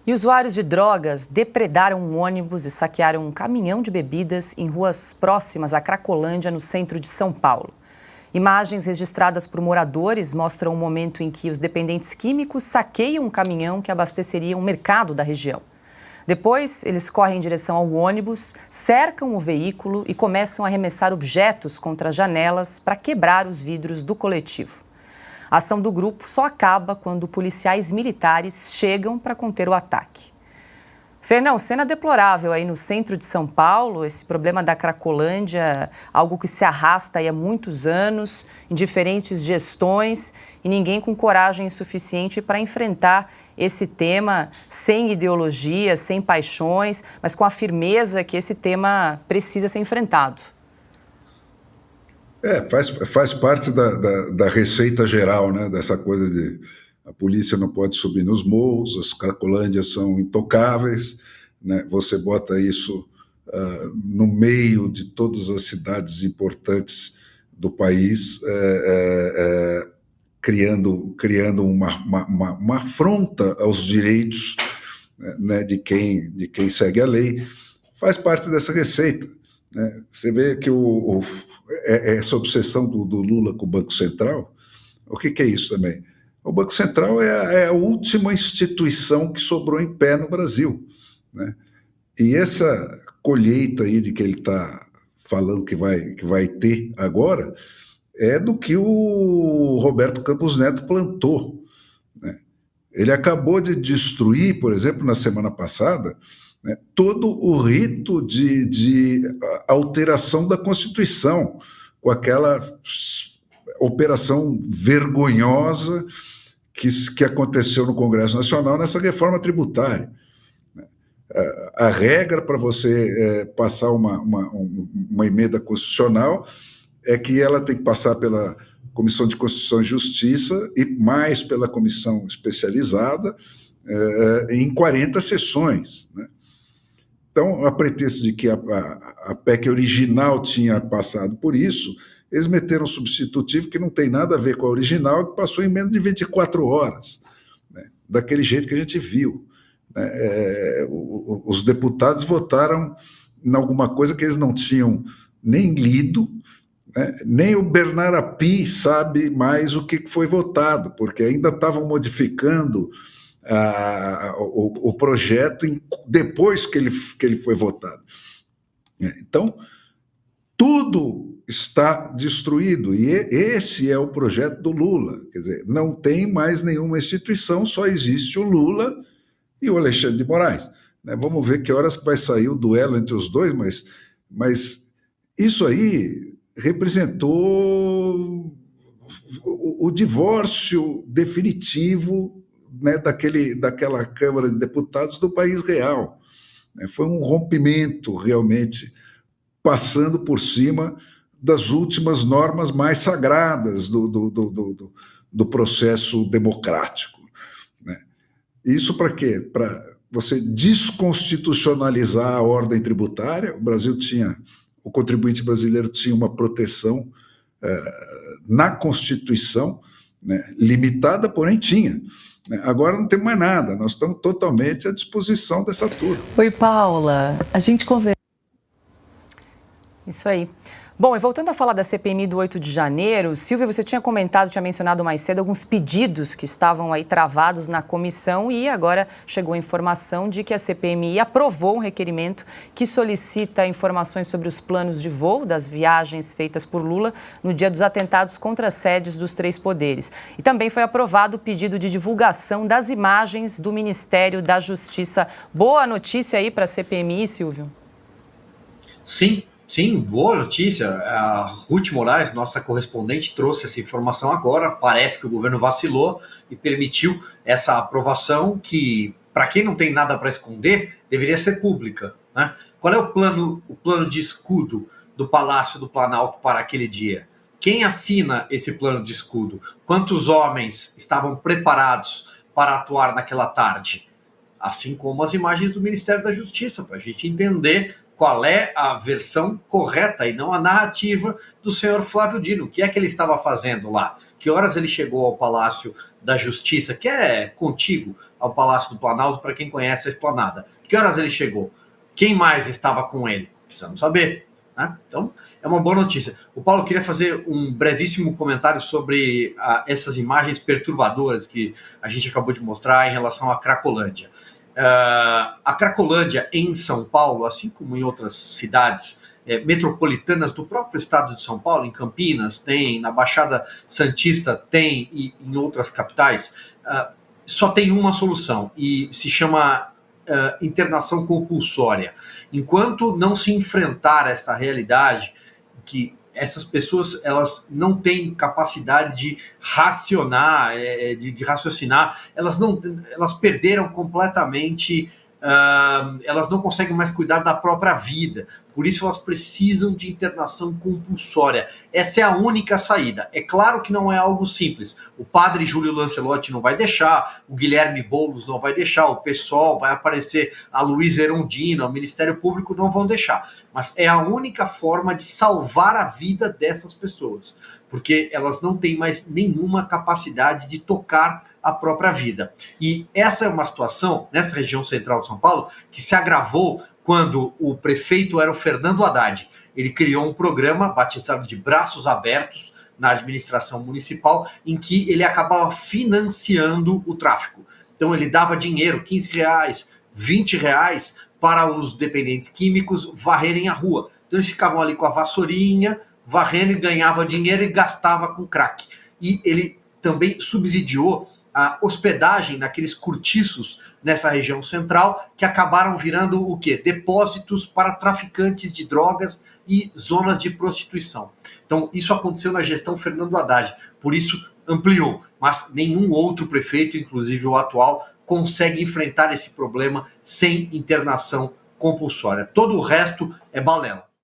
E usuários de drogas depredaram um ônibus e saquearam um caminhão de bebidas em ruas próximas à Cracolândia, no centro de São Paulo. Imagens registradas por moradores mostram o momento em que os dependentes químicos saqueiam um caminhão que abasteceria um mercado da região. Depois, eles correm em direção ao ônibus, cercam o veículo e começam a arremessar objetos contra as janelas para quebrar os vidros do coletivo. A ação do grupo só acaba quando policiais militares chegam para conter o ataque. Fernão, cena deplorável aí no centro de São Paulo, esse problema da Cracolândia, algo que se arrasta aí há muitos anos, em diferentes gestões, e ninguém com coragem suficiente para enfrentar esse tema sem ideologia, sem paixões, mas com a firmeza que esse tema precisa ser enfrentado. Faz parte da receita geral, né? Dessa coisa de a polícia não pode subir nos morros, as cracolândias são intocáveis, né? Você bota isso no meio de todas as cidades importantes do país, criando uma afronta aos direitos, né, de quem segue a lei. Faz parte dessa receita. Você vê que essa obsessão do Lula com o Banco Central, o que é isso também? O Banco Central é a última instituição que sobrou em pé no Brasil, né? E essa colheita aí de que ele está falando que vai ter agora é do que o Roberto Campos Neto plantou, né? Ele acabou de destruir, por exemplo, na semana passada, né, todo o rito de alteração da Constituição, com aquela operação vergonhosa que aconteceu no Congresso Nacional nessa reforma tributária. A regra para você passar uma emenda constitucional é que ela tem que passar pela Comissão de Constituição e Justiça e mais pela comissão especializada em 40 sessões, né? Então, a pretexto de que a PEC original tinha passado por isso, eles meteram um substitutivo que não tem nada a ver com a original, que passou em menos de 24 horas, né? Daquele jeito que a gente viu, né? Os deputados votaram em alguma coisa que eles não tinham nem lido, né? Nem o Bernard Api sabe mais o que foi votado, porque ainda estavam modificando o projeto depois que ele foi votado. Então, tudo está destruído, e esse é o projeto do Lula. Quer dizer, não tem mais nenhuma instituição, só existe o Lula e o Alexandre de Moraes, né? Vamos ver que horas que vai sair o duelo entre os dois, mas isso aí representou o divórcio definitivo, né, daquela Câmara de Deputados do país real, né? Foi um rompimento, realmente, passando por cima das últimas normas mais sagradas do processo democrático, né? Isso para quê? Para você desconstitucionalizar a ordem tributária. O contribuinte brasileiro tinha uma proteção na Constituição, né, limitada, porém tinha. Agora não tem mais nada, nós estamos totalmente à disposição dessa turma. Oi, Paula, a gente conversa. Isso aí. Bom, e voltando a falar da CPMI do 8 de janeiro, Silvia, você tinha mencionado mais cedo alguns pedidos que estavam aí travados na comissão, e agora chegou a informação de que a CPMI aprovou um requerimento que solicita informações sobre os planos de voo das viagens feitas por Lula no dia dos atentados contra as sedes dos três poderes. E também foi aprovado o pedido de divulgação das imagens do Ministério da Justiça. Boa notícia aí para a CPMI, Silvio? Sim, boa notícia. A Ruth Moraes, nossa correspondente, trouxe essa informação agora. Parece que o governo vacilou e permitiu essa aprovação que, para quem não tem nada para esconder, deveria ser pública, né? Qual é o plano de escudo do Palácio do Planalto para aquele dia? Quem assina esse plano de escudo? Quantos homens estavam preparados para atuar naquela tarde? Assim como as imagens do Ministério da Justiça, para a gente entender qual é a versão correta e não a narrativa do senhor Flávio Dino. O que é que ele estava fazendo lá? Que horas ele chegou ao Palácio da Justiça, que é contíguo ao Palácio do Planalto, para quem conhece a Esplanada. Que horas ele chegou? Quem mais estava com ele? Precisamos saber. Né? Então, é uma boa notícia. O Paulo queria fazer um brevíssimo comentário sobre essas imagens perturbadoras que a gente acabou de mostrar em relação à Cracolândia. A Cracolândia em São Paulo, assim como em outras cidades metropolitanas do próprio estado de São Paulo, em Campinas tem, na Baixada Santista tem e em outras capitais, só tem uma solução e se chama internação compulsória. Enquanto não se enfrentar essa realidade, que essas pessoas elas não têm capacidade de racionar, de raciocinar, elas perderam completamente, elas não conseguem mais cuidar da própria vida. Por isso elas precisam de internação compulsória. Essa é a única saída. É claro que não é algo simples. O padre Júlio Lancelotti não vai deixar, o Guilherme Boulos não vai deixar, o PSOL vai aparecer, a Luísa Erundina, o Ministério Público não vão deixar. Mas é a única forma de salvar a vida dessas pessoas, porque elas não têm mais nenhuma capacidade de tocar a própria vida. E essa é uma situação, nessa região central de São Paulo, que se agravou quando o prefeito era o Fernando Haddad. Ele criou um programa batizado de Braços Abertos na administração municipal, em que ele acabava financiando o tráfico. Então ele dava dinheiro, R$15, R$20, para os dependentes químicos varrerem a rua. Então eles ficavam ali com a vassourinha, varrendo e ganhava dinheiro e gastava com crack. E ele também subsidiou a hospedagem naqueles cortiços nessa região central, que acabaram virando o quê? Depósitos para traficantes de drogas e zonas de prostituição. Então, isso aconteceu na gestão Fernando Haddad, por isso ampliou. Mas nenhum outro prefeito, inclusive o atual, consegue enfrentar esse problema sem internação compulsória. Todo o resto é balela.